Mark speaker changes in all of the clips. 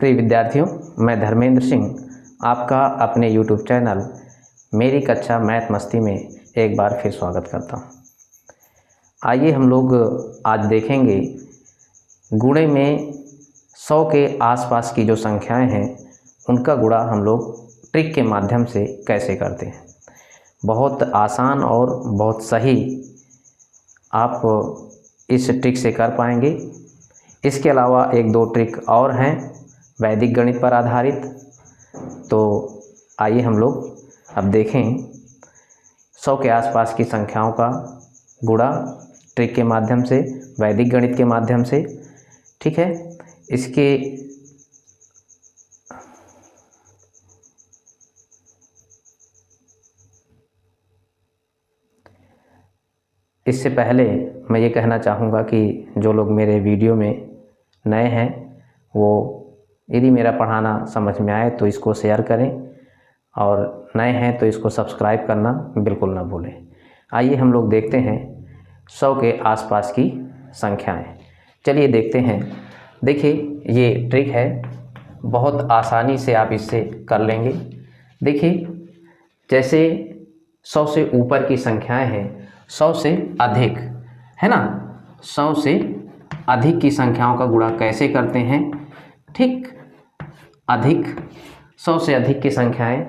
Speaker 1: प्रिय विद्यार्थियों, मैं धर्मेंद्र सिंह आपका अपने YouTube चैनल मेरी कक्षा मैथ मस्ती में एक बार फिर स्वागत करता हूं। आइए हम लोग आज देखेंगे गुणे में 100 के आसपास की जो संख्याएं हैं उनका गुणा हम लोग ट्रिक के माध्यम से कैसे करते हैं। बहुत आसान और बहुत सही आप इस ट्रिक से कर पाएंगे। इसके अलावा एक दो ट्रिक और हैं वैदिक गणित पर आधारित। तो आइए हम लोग अब देखें 100 के आसपास की संख्याओं का गुणा ट्रिक के माध्यम से, वैदिक गणित के माध्यम से। ठीक है, इससे पहले मैं ये कहना चाहूँगा कि जो लोग मेरे वीडियो में नए हैं वो यदि मेरा पढ़ाना समझ में आए तो इसको शेयर करें और नए हैं तो इसको सब्सक्राइब करना बिल्कुल ना भूलें। आइए हम लोग देखते हैं 100 के आसपास की संख्याएं। चलिए देखते हैं। देखिए ये ट्रिक है, बहुत आसानी से आप इससे कर लेंगे। देखिए जैसे 100 से ऊपर की संख्याएं हैं, 100 से अधिक है ना, 100 से अधिक की संख्याओं का गुणा कैसे करते हैं। ठीक, अधिक 100 से अधिक की संख्याएं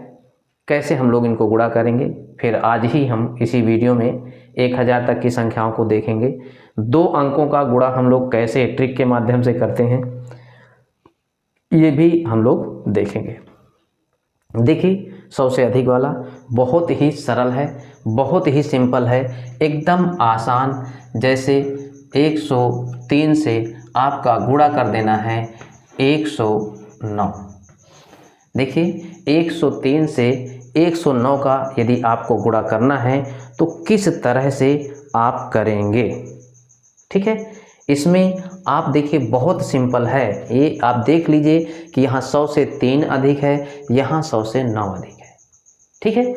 Speaker 1: कैसे हम लोग इनको गुणा करेंगे। फिर आज ही हम इसी वीडियो में 1000 तक की संख्याओं को देखेंगे। 2 अंकों का गुणा हम लोग कैसे ट्रिक के माध्यम से करते हैं ये भी हम लोग देखेंगे। देखिए 100 से अधिक वाला बहुत ही सरल है, बहुत ही सिंपल है, एकदम आसान। जैसे 103 से आपका गुणा कर देना है 109। देखिए 103 से 109 का यदि आपको गुणा करना है तो किस तरह से आप करेंगे। ठीक है, इसमें आप देखिए बहुत सिंपल है। ये आप देख लीजिए कि यहाँ 100 से 3 अधिक है, यहाँ 100 से 9 अधिक है। ठीक है,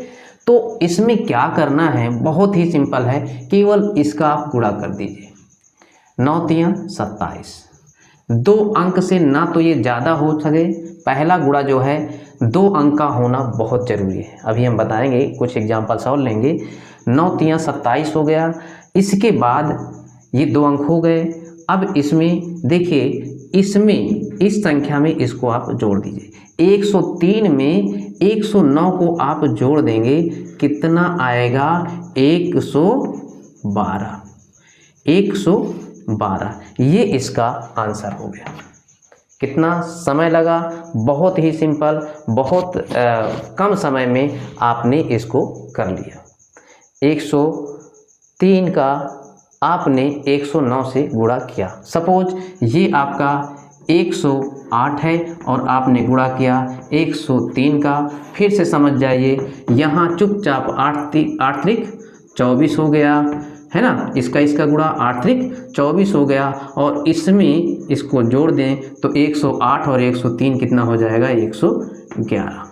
Speaker 1: तो इसमें क्या करना है, बहुत ही सिंपल है, केवल इसका आप गुणा कर दीजिए। 9 तियां 27। 2 अंक से ना तो ये ज़्यादा हो सके, पहला गुणा जो है 2 अंक का होना बहुत ज़रूरी है। अभी हम बताएंगे, कुछ एग्जाम्पल्स और लेंगे। 9 तियां 27 हो गया, इसके बाद ये 2 अंक हो गए। अब इसमें देखिए, इसमें इस संख्या में इसको आप जोड़ दीजिए। 103 में 109 को आप जोड़ देंगे, कितना आएगा 112। 112 ये इसका आंसर हो गया। कितना समय लगा, बहुत ही सिंपल, बहुत कम समय में आपने इसको कर लिया। 103 का आपने 109 से गुणा किया। सपोज ये आपका 108 है और आपने गुणा किया 103 का। फिर से समझ जाइए, यहाँ चुपचाप 8 त्रिक 24 हो गया है ना, इसका गुणा 8 त्रिक 24 हो गया और इसमें इसको जोड़ दें तो 108 और 103 कितना हो जाएगा 111।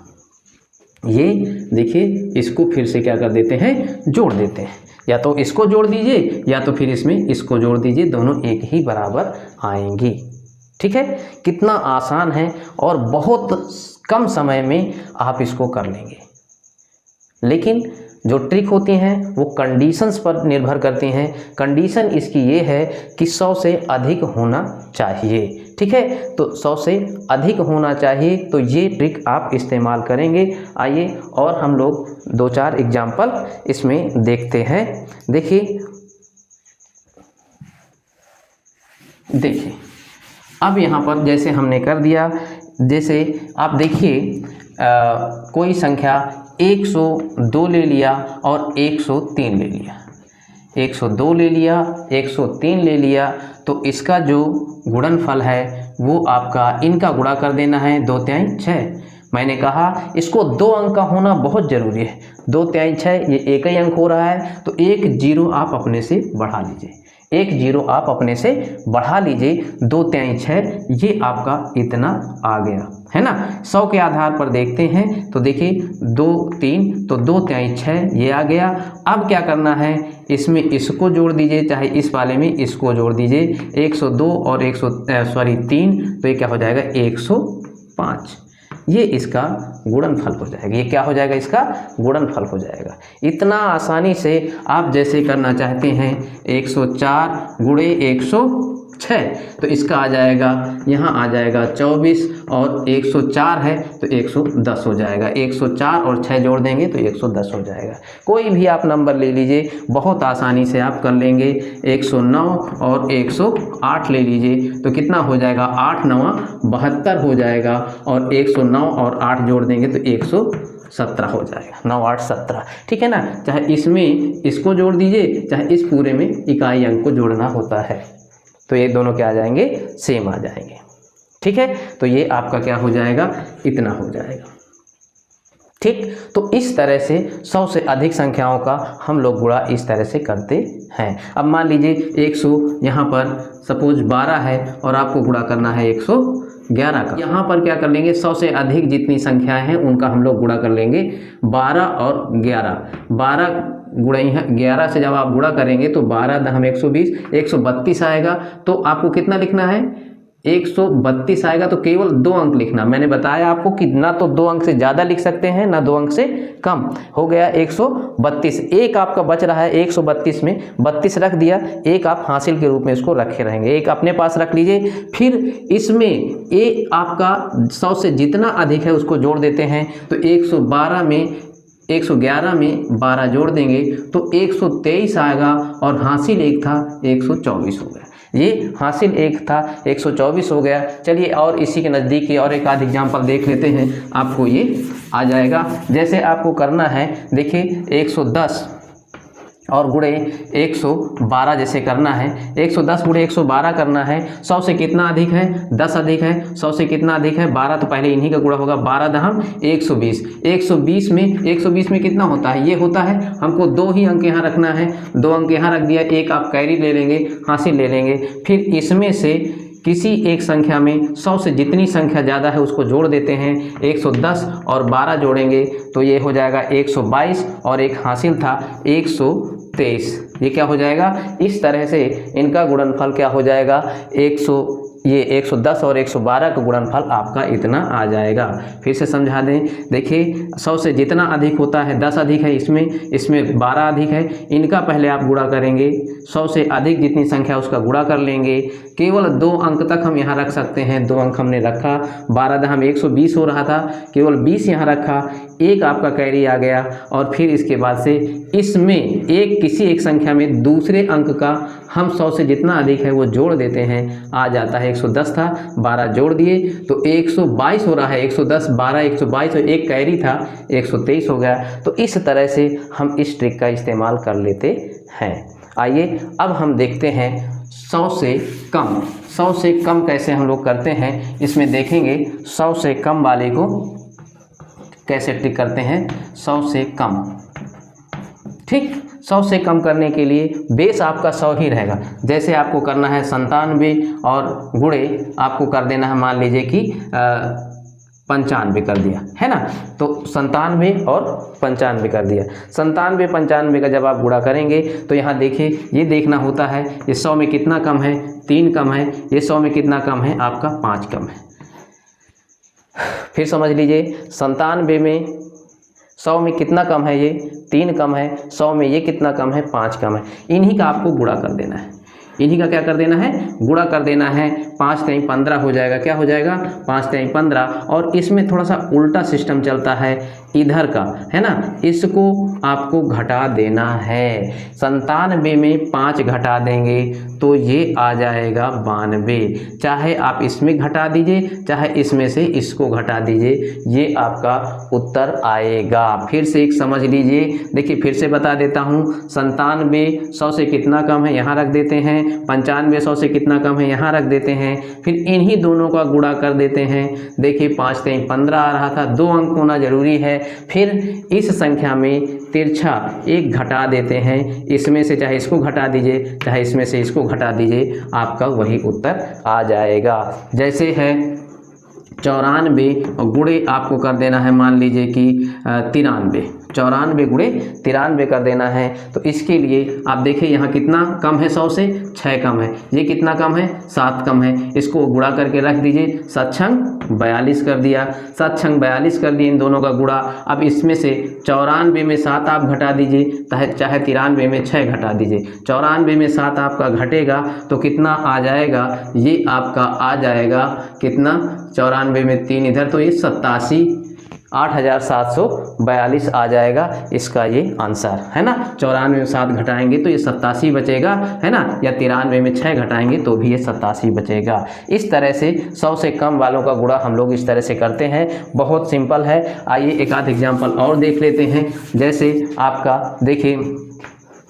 Speaker 1: ये देखिए, इसको फिर से क्या कर देते हैं, जोड़ देते हैं। या तो इसको जोड़ दीजिए या तो फिर इसमें इसको जोड़ दीजिए, दोनों एक ही बराबर आएंगी। ठीक है, कितना आसान है और बहुत कम समय में आप इसको कर लेंगे। लेकिन जो ट्रिक होती हैं वो कंडीशंस पर निर्भर करती हैं। कंडीशन इसकी ये है कि 100 से अधिक होना चाहिए। ठीक है, तो 100 से अधिक होना चाहिए, तो ये ट्रिक आप इस्तेमाल करेंगे। आइए और हम लोग 2-4 एग्जाम्पल इसमें देखते हैं। देखिए अब यहाँ पर जैसे हमने कर दिया, जैसे आप देखिए कोई संख्या 102 ले लिया और 103 ले लिया, 102 ले लिया, 103 ले लिया, तो इसका जो गुणनफल है वो आपका, इनका गुणा कर देना है 2 तिहाई 6। मैंने कहा इसको 2 अंक का होना बहुत ज़रूरी है। 2 तिहाई 6 ये एक ही अंक हो रहा है, तो 1 0 आप अपने से बढ़ा लीजिए, 1 0 आप अपने से बढ़ा लीजिए। 2 तिहाई 6 ये आपका इतना आ गया है ना। 100 के आधार पर देखते हैं तो देखिए 2 3 तो 2 तिहाई 6 ये आ गया। अब क्या करना है, इसमें इसको जोड़ दीजिए, चाहे इस वाले में इसको जोड़ दीजिए। 102 और 3 तो ये क्या हो जाएगा 112। 5, ये इसका गुणनफल हो जाएगा। ये क्या हो जाएगा? इसका गुणनफल हो जाएगा। इतना आसानी से आप जैसे करना चाहते हैं 104 गुणे 106, तो इसका आ जाएगा, यहाँ आ जाएगा 24 और 104 है तो 110 हो जाएगा। 104 और 6 जोड़ देंगे तो 110 हो जाएगा। कोई भी आप नंबर ले लीजिए, बहुत आसानी से आप कर लेंगे। 109 और 108 ले लीजिए तो कितना हो जाएगा? 8 9 72 हो जाएगा, और 109 और 8 जोड़ देंगे तो 117 हो जाएगा। 9 8 17, ठीक है ना। चाहे इसमें इसको जोड़ दीजिए, चाहे इस पूरे में इकाई अंक को जोड़ना होता है, तो ये दोनों क्या आ जाएंगे? सेम आ जाएंगे, ठीक है। तो ये आपका क्या हो जाएगा? इतना हो जाएगा, ठीक। तो इस तरह से 100 से अधिक संख्याओं का हम लोग गुणा इस तरह से करते हैं। अब मान लीजिए 100 यहाँ पर सपोज 12 है और आपको गुणा करना है 111 का। यहाँ पर क्या कर लेंगे? 100 से अधिक जितनी संख्याएं हैं उनका हम लोग गुणा कर लेंगे 12 और 11। 12 गुणा 11 से जब आप गुणा करेंगे तो 12 दहम 120, 132 आएगा। तो आपको कितना लिखना है? 132 आएगा, तो केवल 2 अंक लिखना। मैंने बताया आपको कि ना तो 2 अंक से ज़्यादा लिख सकते हैं, ना 2 अंक से कम। हो गया 132। एक आपका बच रहा है 132 में 32 रख दिया, एक आप हासिल के रूप में इसको रखे रहेंगे, एक अपने पास रख लीजिए। फिर इसमें एक आपका 100 से जितना अधिक है उसको जोड़ देते हैं, तो 111 में 12 जोड़ देंगे तो 123 आएगा, और हासिल एक था 124 हो गया। ये हासिल एक था 124 हो गया। चलिए और इसी के नज़दीक की और एक आध एग्जाम्पल देख लेते हैं, आपको ये आ जाएगा। जैसे आपको करना है, देखिए 110 और गुणे 112 जैसे करना है। 110 गुणे 112 करना है। 100 से कितना अधिक है? 10 अधिक है। 100 से कितना अधिक है? 12, तो पहले इन्हीं का गुणा होगा। 12 दहम 120। 120 में कितना होता है? ये होता है, हमको 2 ही अंक यहाँ रखना है, 2 अंक यहाँ रख दिया, एक आप कैरी ले लेंगे, हासिल ले लेंगे। फिर इसमें से किसी एक संख्या में 100 से जितनी संख्या ज़्यादा है उसको जोड़ देते हैं। 110 और 12 जोड़ेंगे तो ये हो जाएगा 122, और एक हासिल था 123। ये क्या हो जाएगा? इस तरह से इनका गुणनफल क्या हो जाएगा? 110 और 112 का गुणनफल आपका इतना आ जाएगा। फिर से समझा दें, देखिए 100 से जितना अधिक होता है, 10 अधिक है इसमें 12 अधिक है, इनका पहले आप गुणा करेंगे। 100 से अधिक जितनी संख्या उसका गुणा कर लेंगे। केवल 2 अंक तक हम यहाँ रख सकते हैं, 2 अंक हमने रखा। 12 दहम 120 हो रहा था, केवल 20 यहाँ रखा, एक आपका कैरी आ गया। और फिर इसके बाद से इसमें किसी एक संख्या में दूसरे अंक का हम 100 से जितना अधिक है वो जोड़ देते हैं, आ जाता है 110 था, 12 जोड़ दिए तो 122 हो रहा है। 110 12 122, और एक कैरी था 123 हो गया। तो इस तरह से हम इस ट्रिक का इस्तेमाल कर लेते हैं। आइए अब हम देखते हैं 100 से कम। 100 से कम कैसे हम लोग करते हैं, इसमें देखेंगे 100 से कम वाले को कैसे ट्रिक करते हैं। 100 से कम, ठीक। 100 से कम करने के लिए बेस आपका 100 ही रहेगा। जैसे आपको करना है 97 और गुणे आपको कर देना है, मान लीजिए कि 95 कर दिया है ना, तो 97 और 95 कर दिया। 97 95 का जब आप गुणा करेंगे तो यहाँ देखिए, ये देखना होता है ये 100 में कितना कम है, 3 कम है। ये 100 में कितना कम है? आपका 5 कम है। फिर समझ लीजिए 97 में 100 में कितना कम है? ये 3 कम है। 100 में ये कितना कम है? 5 कम है। इन्हीं का आपको गुणा कर देना है, इन्हीं का क्या कर देना है? गुणा कर देना है। 5 3 15 हो जाएगा। क्या हो जाएगा? 5 3 15। और इसमें थोड़ा सा उल्टा सिस्टम चलता है इधर का, है ना, इसको आपको घटा देना है। 97 में 5 घटा देंगे तो ये आ जाएगा 92। चाहे आप इसमें घटा दीजिए, चाहे इसमें से इसको घटा दीजिए, ये आपका उत्तर आएगा। फिर से एक समझ लीजिए, देखिए फिर से बता देता हूँ। 97 100 से कितना कम है, यहाँ रख देते हैं। 95 100 से कितना कम है, यहाँ रख देते हैं। फिर इन्हीं दोनों का गुणा कर देते हैं। देखिए 5 3 15 आ रहा था, 2 अंक होना जरूरी है। फिर इस संख्या में तिरछा 1 घटा देते हैं। इसमें से चाहे इसको घटा दीजिए, चाहे इसमें से इसको घटा दीजिए, आपका वही उत्तर आ जाएगा। जैसे है 94 और गुणे आपको कर देना है, मान लीजिए कि 93। 94 गुणे 93 कर देना है। तो इसके लिए आप देखिए यहाँ कितना कम है, 100 से 6 कम है, ये कितना कम है, 7 कम है। इसको गुणा करके रख दीजिए, 7 छंग 42 कर दिया, 7 छंग 42 कर दिए इन दोनों का गुणा। अब इसमें से 94 में 7 आप घटा दीजिए, चाहे 93 में 6 घटा दीजिए। 94 में 7 आपका घटेगा तो कितना आ जाएगा, ये आपका आ जाएगा कितना, 94 में 3 इधर, तो ये 87,8742 आ जाएगा इसका ये आंसर, है ना। 94 में 7 घटाएंगे तो ये 87 बचेगा, है ना, या 93 में 6 घटाएंगे तो भी ये 87 बचेगा। इस तरह से 100 से कम वालों का गुणा हम लोग इस तरह से करते हैं, बहुत सिंपल है। आइए एक आध एग्जाम्पल और देख लेते हैं। जैसे आपका देखिए,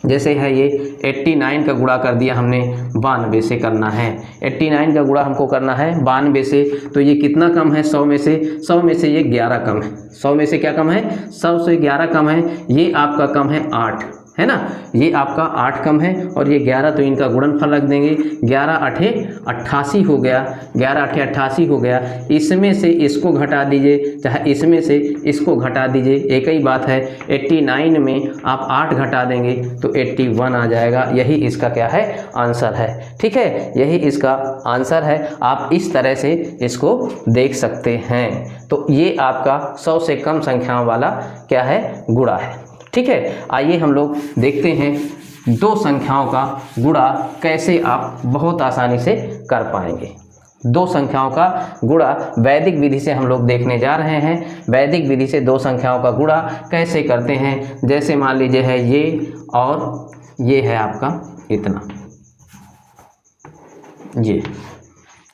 Speaker 1: जैसे है ये 89 का गुणा कर दिया हमने 92 से करना है। 89 का गुणा हमको करना है 92 से, तो ये कितना कम है 100 में से, 100 में से ये 11 कम है। 100 में से क्या कम है, 100 से 11 कम है, ये आपका कम है 8, है ना, ये आपका 8 कम है और ये 11, तो इनका गुणनफल रख देंगे। 11 8 88 हो गया, 11 8 88 हो गया। इसमें से इसको घटा दीजिए, चाहे इसमें से इसको घटा दीजिए, एक ही बात है। 89 में आप 8 घटा देंगे तो 81 आ जाएगा। यही इसका क्या है, आंसर है। ठीक है, यही इसका आंसर है। आप इस तरह से इसको देख सकते हैं। तो ये आपका 100 से कम संख्याओं वाला क्या है, गुणा है। ठीक है, आइए हम लोग देखते हैं दो संख्याओं का गुणा कैसे आप बहुत आसानी से कर पाएंगे। दो संख्याओं का गुणा वैदिक विधि से हम लोग देखने जा रहे हैं। वैदिक विधि से दो संख्याओं का गुणा कैसे करते हैं। जैसे मान लीजिए है ये और ये है आपका इतना, ये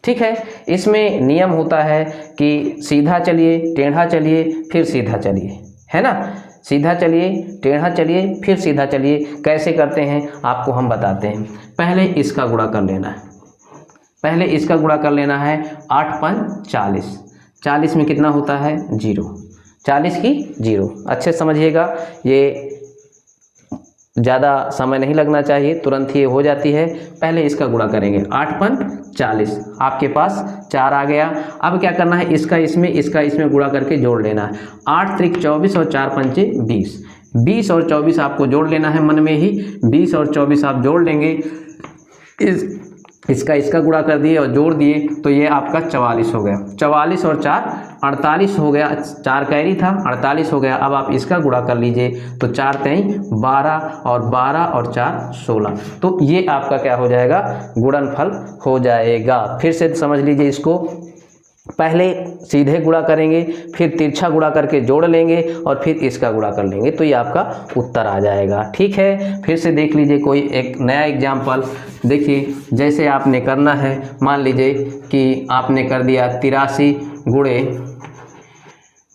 Speaker 1: ठीक है। इसमें नियम होता है कि सीधा चलिए, टेढ़ा चलिए, फिर सीधा चलिए, है ना। सीधा चलिए, टेढ़ा चलिए, फिर सीधा चलिए। कैसे करते हैं आपको हम बताते हैं। पहले इसका गुणा कर लेना है, पहले इसका गुणा कर लेना है। 8 5 40, 40 में कितना होता है 0, 40 की 0। अच्छे समझिएगा, ये ज़्यादा समय नहीं लगना चाहिए, तुरंत ही हो जाती है। पहले इसका गुणा करेंगे, 8 5 40, आपके पास 4 आ गया। अब क्या करना है, इसका इसमें गुणा करके जोड़ लेना है। 8 त्रिक 24 और 4 पंचे 20, 20 और 24 आपको जोड़ लेना है मन में ही। 20 और 24 आप जोड़ लेंगे, इसका गुणा कर दिए और जोड़ दिए तो ये आपका 44 हो गया। 44 और 4 48 हो गया, 4 कैरी था, 48 हो गया। अब आप इसका गुणा कर लीजिए तो 4 3 12 और 12 और 4 16, तो ये आपका क्या हो जाएगा, गुणनफल हो जाएगा। फिर से समझ लीजिए इसको, पहले सीधे गुणा करेंगे, फिर तिरछा गुणा करके जोड़ लेंगे और फिर इसका गुणा कर लेंगे, तो ये आपका उत्तर आ जाएगा। ठीक है, फिर से देख लीजिए कोई एक नया एग्जाम्पल। देखिए जैसे आपने करना है, मान लीजिए कि आपने कर दिया 83 गुणे,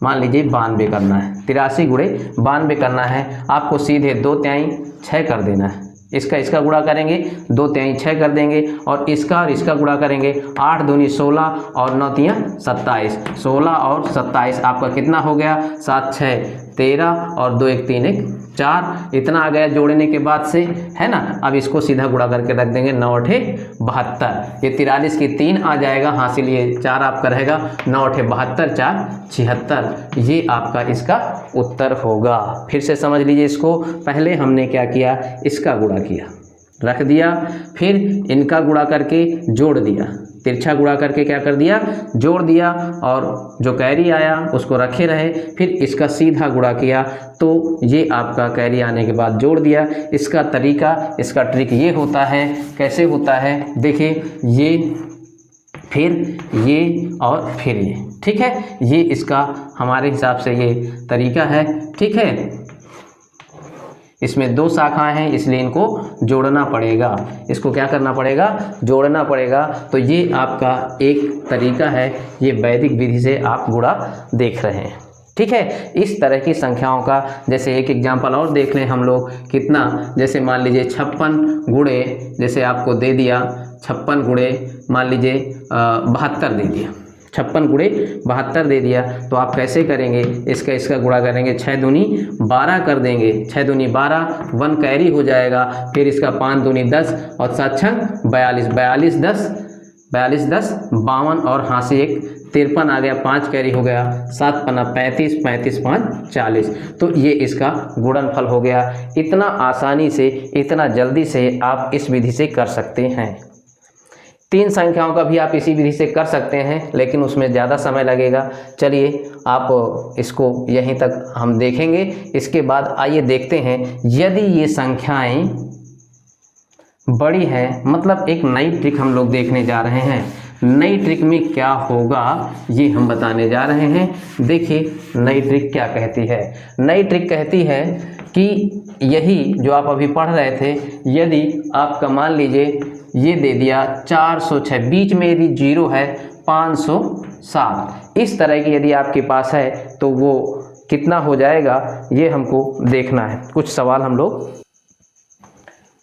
Speaker 1: मान लीजिए 92 करना है। 83 गुणे 92 करना है। आपको सीधे 2 तिहाई 6 कर देना है। इसका गुणा करेंगे, 2 तिहाई 6 कर देंगे और इसका गुणा करेंगे। 8 दूनी 16 और 9 तियां 27, 16 और 27 आपका कितना हो गया, 7 6 13 और 2 1 3 1 4, इतना आ गया जोड़ने के बाद से, है ना। अब इसको सीधा गुणा करके रख देंगे, 9 8 72, ये 43 की 3 आ जाएगा, हासिल ये 4 आपका रहेगा। 9 8 72, 4 76, ये आपका इसका उत्तर होगा। फिर से समझ लीजिए इसको, पहले हमने क्या किया, इसका गुणा किया, रख दिया, फिर इनका गुणा करके जोड़ दिया, तिरछा गुणा करके क्या कर दिया, जोड़ दिया, और जो कैरी आया उसको रखे रहे। फिर इसका सीधा गुणा किया तो ये आपका कैरी आने के बाद जोड़ दिया। इसका तरीका, इसका ट्रिक ये होता है। कैसे होता है देखिए, ये फिर ये और फिर ये, ठीक है। ये इसका हमारे हिसाब से ये तरीका है, ठीक है। इसमें 2 शाखाएं हैं इसलिए इनको जोड़ना पड़ेगा। इसको क्या करना पड़ेगा, जोड़ना पड़ेगा। तो ये आपका एक तरीका है, ये वैदिक विधि से आप गुणा देख रहे हैं, ठीक है। इस तरह की संख्याओं का जैसे एक एग्जाम्पल और देख लें हम लोग, कितना, जैसे मान लीजिए 56 गुणे, जैसे आपको दे दिया 56 गुणे मान लीजिए 72 दे दिया, 56 गुणे 72 दे दिया, तो आप कैसे करेंगे, इसका गुणा करेंगे, 6 दूनी 12 कर देंगे, 6 दूनी 12, 1 कैरी हो जाएगा। फिर इसका 5 दूनी 10 और 7 छंग 42, 42 10 42 10 52 और हाँ से एक 53 आ गया, 5 कैरी हो गया, 7 पन्ना 35, 35 5 40। तो ये इसका गुणनफल हो गया। इतना आसानी से, इतना जल्दी से आप इस विधि से कर सकते हैं। 3 संख्याओं का भी आप इसी विधि से कर सकते हैं, लेकिन उसमें ज़्यादा समय लगेगा। चलिए आप इसको यहीं तक हम देखेंगे। इसके बाद आइए देखते हैं, यदि ये संख्याएं बड़ी हैं, मतलब एक नई ट्रिक हम लोग देखने जा रहे हैं। नई ट्रिक में क्या होगा ये हम बताने जा रहे हैं। देखिए नई ट्रिक क्या कहती है। नई ट्रिक कहती है कि यही जो आप अभी पढ़ रहे थे, यदि आपका मान लीजिए ये दे दिया 406, बीच में यदि 0 है 507, इस तरह की यदि आपके पास है तो वो कितना हो जाएगा ये हमको देखना है। कुछ सवाल हम लोग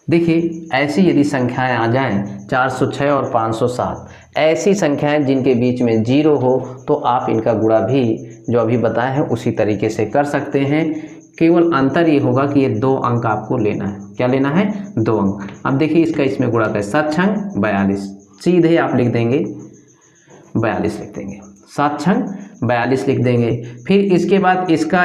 Speaker 1: देखिए, ऐसी यदि संख्याएं आ जाएं 406 और 507, ऐसी संख्याएं जिनके बीच में 0 हो, तो आप इनका गुणा भी जो अभी बताए हैं उसी तरीके से कर सकते हैं। केवल अंतर ये होगा कि ये 2 अंक आपको लेना है। क्या लेना है? 2 अंक। अब देखिए इसका इसमें गुणा करें, 7 छंग 42, सीधे आप लिख देंगे 42 लिख देंगे, 7 छंग 42 लिख देंगे। फिर इसके बाद इसका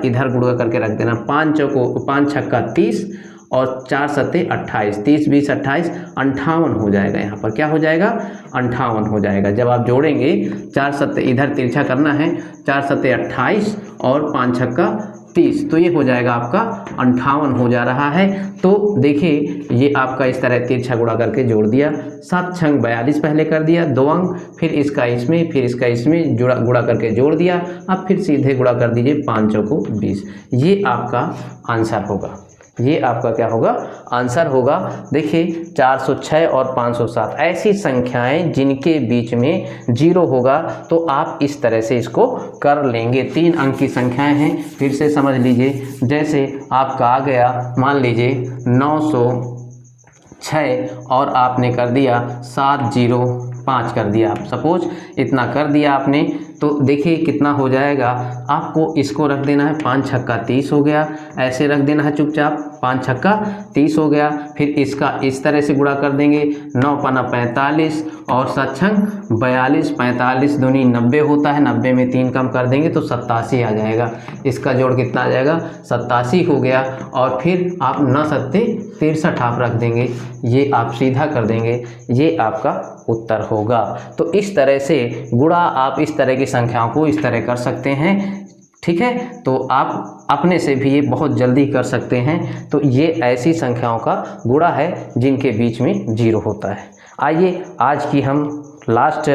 Speaker 1: इधर गुणा करके रख देना, 5 छक्का 30 और 4 सत्ते 28, 30 20 28 58 हो जाएगा। यहाँ पर क्या हो जाएगा? 58 हो जाएगा। जब आप जोड़ेंगे 4 सत्ते, इधर तिरछा करना है, 4 सत्ते 28 और 5 छक्का 30, तो ये हो जाएगा आपका 58 हो जा रहा है। तो देखिए ये आपका इस तरह तिरछा गुणा करके जोड़ दिया, 7 छंग 42 पहले कर दिया 2 अंक, फिर इसका इसमें, फिर इसका इसमें गुणा करके जोड़ दिया। अब फिर सीधे गुणा कर दीजिए, 5 चौको 20। ये आपका आंसर होगा। ये आपका क्या होगा? आंसर होगा। देखिए 406 और 507 ऐसी संख्याएं जिनके बीच में 0 होगा, तो आप इस तरह से इसको कर लेंगे। 3 अंक की संख्याएं हैं, फिर से समझ लीजिए। जैसे आपका आ गया मान लीजिए 906 और आपने कर दिया 705 कर दिया, आप सपोज इतना कर दिया आपने, तो देखिए कितना हो जाएगा। आपको इसको रख देना है 5 छक्का 30 हो गया, ऐसे रख देना है चुपचाप, 5 छक्का 30 हो गया। फिर इसका इस तरह से गुणा कर देंगे, 9 पन्ना 45 और 7 छंग 42, 45 दूनी 90 होता है, 90 में 3 कम कर देंगे तो 87 आ जाएगा। इसका जोड़ कितना आ जाएगा? 87 हो गया। और फिर आप 9 सत्ते 63 आप रख देंगे, ये आप सीधा कर देंगे, ये आपका उत्तर होगा। तो इस तरह से गुणा आप इस तरह की संख्याओं को इस तरह कर सकते हैं। ठीक है, तो आप अपने से भी ये बहुत जल्दी कर सकते हैं। तो ये ऐसी संख्याओं का गुणा है जिनके बीच में 0 होता है। आइए आज की हम लास्ट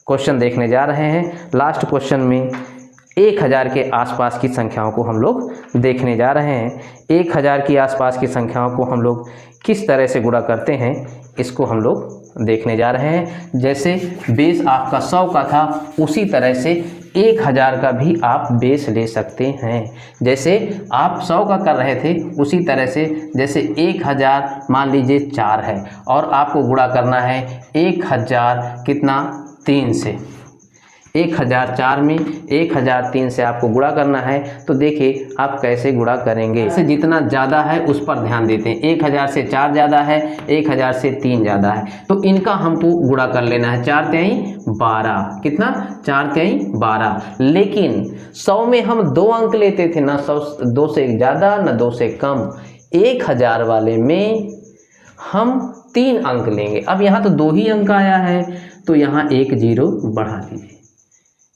Speaker 1: क्वेश्चन देखने जा रहे हैं। लास्ट क्वेश्चन में 1000 के आसपास की संख्याओं को हम लोग देखने जा रहे हैं। 1000 की आसपास की संख्याओं को हम लोग किस तरह से गुणा करते हैं, इसको हम लोग देखने जा रहे हैं। जैसे बेस आपका 100 का था, उसी तरह से 1000 का भी आप बेस ले सकते हैं। जैसे आप 100 का कर रहे थे, उसी तरह से जैसे 1000 मान लीजिए 4 है और आपको गुणा करना है 1000 कितना 3 से। 1004 में 1003 से आपको गुणा करना है। तो देखिए आप कैसे गुणा करेंगे। इससे जितना ज़्यादा है उस पर ध्यान देते हैं। 1000 से 4 ज़्यादा है, 1000 से 3 ज़्यादा है, तो इनका हमको गुणा कर लेना है। 4 तेई 12, कितना? 4 तेई 12। लेकिन 100 में हम 2 अंक लेते थे ना, 2 से ज़्यादा ना 2 से कम। 1000 वाले में हम 3 अंक लेंगे। अब यहाँ तो 2 ही अंक आया है, तो यहाँ 1 0 बढ़ा लीजिए।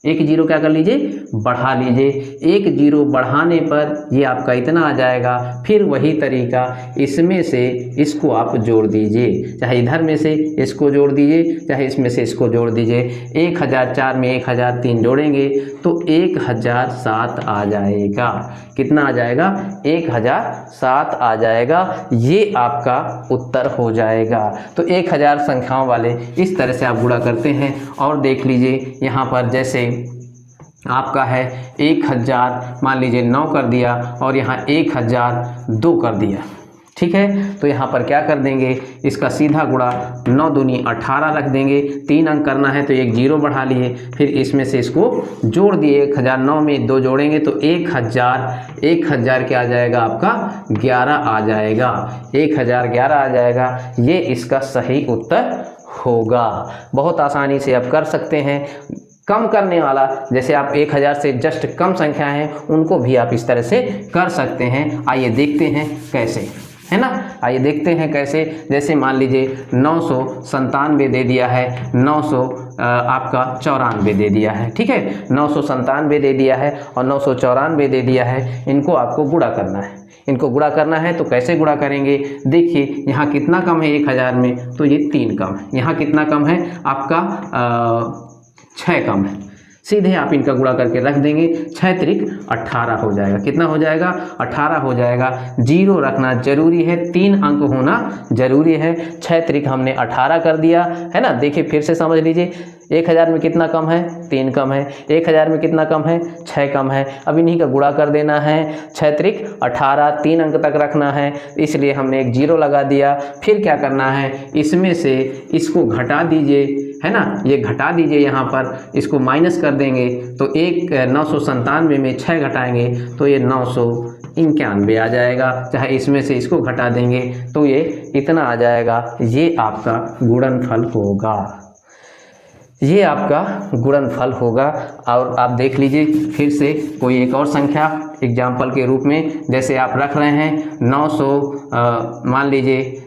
Speaker 1: 1 0 क्या कर लीजिए? बढ़ा लीजिए। 1 0 बढ़ाने पर ये आपका इतना आ जाएगा। फिर वही तरीका, इसमें से इसको आप जोड़ दीजिए, चाहे इधर में से इसको जोड़ दीजिए, चाहे इसमें से इसको जोड़ दीजिए। 1004 में 1003 जोड़ेंगे तो 1007 आ जाएगा। कितना आ जाएगा? 1007 आ जाएगा। ये आपका उत्तर हो जाएगा। तो 1000 संख्याओं वाले इस तरह से आप गुणा करते हैं। और देख लीजिए यहाँ पर जैसे आपका है 1000 मान लीजिए 9 कर दिया और यहाँ 1002 कर दिया। ठीक है, तो यहाँ पर क्या कर देंगे, इसका सीधा गुणा 9 दूनी 18 रख देंगे। 3 अंक करना है तो 1 0 बढ़ा लिए, फिर इसमें से इसको जोड़ दिए। 1009 में 2 जोड़ेंगे तो 1000 क्या आ जाएगा आपका? 11 आ जाएगा। 1011 आ जाएगा। ये इसका सही उत्तर होगा। बहुत आसानी से आप कर सकते हैं। कम करने वाला, जैसे आप 1000 से जस्ट कम संख्या हैं उनको भी आप इस तरह से कर सकते हैं। आइए देखते हैं कैसे, है ना। आइए देखते हैं कैसे। जैसे मान लीजिए 997 दे दिया है, 900 आपका 94 दे दिया है, ठीक है। 997 दे दिया है और 994 दे दिया है। इनको आपको गुणा करना है। इनको गुणा करना है तो कैसे गुणा करेंगे? देखिए यहाँ कितना कम है 1000 में, तो ये 3 कम है। यहाँ कितना कम है आपका 6 कम है। सीधे आप इनका गुणा करके रख देंगे, 6 त्रिक 18 हो जाएगा। कितना हो जाएगा? 18 हो जाएगा। 0 रखना जरूरी है, 3 अंक होना जरूरी है। 6 त्रिक हमने 18 कर दिया, है ना। देखिए फिर से समझ लीजिए, 1000 में कितना कम है? 3 कम है। 1000 में कितना कम है? 6 कम है। अब इन्हीं का गुणा कर देना है। 6 त्रिक 18, 3 अंक तक रखना है, इसलिए हमने एक 0 लगा दिया। फिर क्या करना है? इसमें से इसको घटा दीजिए, है ना। ये घटा दीजिए, यहाँ पर इसको माइनस कर देंगे तो 997 में 6 घटाएंगे तो ये 991 आ जाएगा। चाहे इसमें से इसको घटा देंगे तो ये इतना आ जाएगा। ये आपका गुणनफल होगा। ये आपका गुणनफल होगा। और आप देख लीजिए फिर से कोई एक और संख्या एग्जाम्पल के रूप में, जैसे आप रख रहे हैं 900, मान लीजिए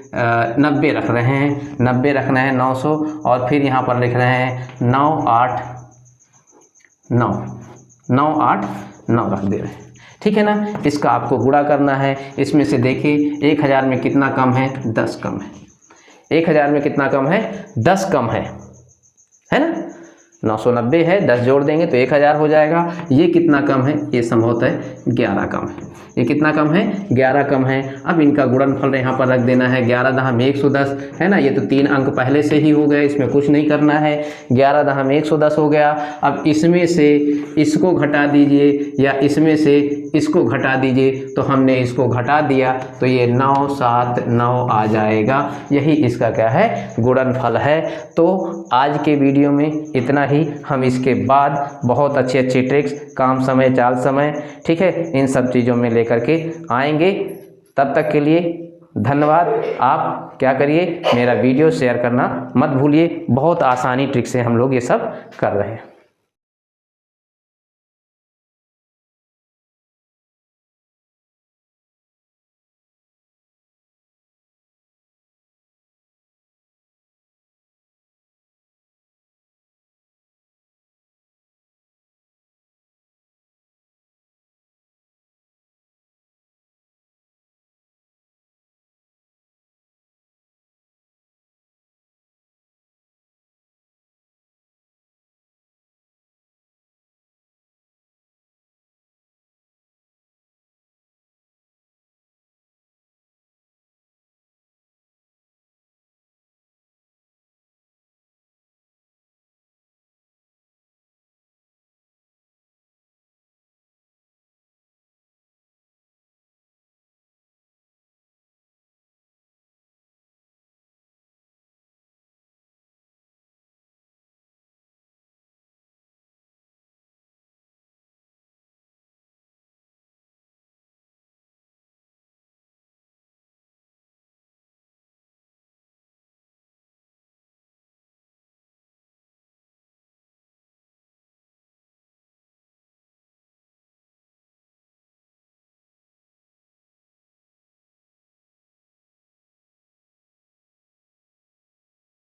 Speaker 1: 90 रख रहे हैं, 90 रखना है 900 और फिर यहाँ पर लिख रहे हैं 989 रख दे रहे हैं, ठीक है ना। इसका आपको गुणा करना है। इसमें से देखिए 1000 में कितना कम है? 10 कम है। 1000 में कितना कम है? 10 कम है ना। 990 है, 10 जोड़ देंगे तो 1000 हो जाएगा। ये कितना कम है? ये संभवतः 11 कम है। ये कितना कम है? 11 कम है। अब इनका गुणनफल यहाँ पर रख देना है। 11 दहम 110, है ना। ये तो 3 अंक पहले से ही हो गए, इसमें कुछ नहीं करना है। 11 दहम 110 हो गया। अब इसमें से इसको घटा दीजिए या इसमें से इसको घटा दीजिए, तो हमने इसको घटा दिया तो ये 979 आ जाएगा। यही इसका क्या है? गुणनफल है। तो आज के वीडियो में इतना ही। हम इसके बाद बहुत अच्छी अच्छी ट्रिक्स, काम समय, चाल समय, ठीक है, इन सब चीज़ों में लेकर के आएंगे। तब तक के लिए धन्यवाद। आप क्या करिए, मेरा वीडियो शेयर करना मत भूलिए। बहुत आसानी ट्रिक से हम लोग ये सब कर रहे हैं।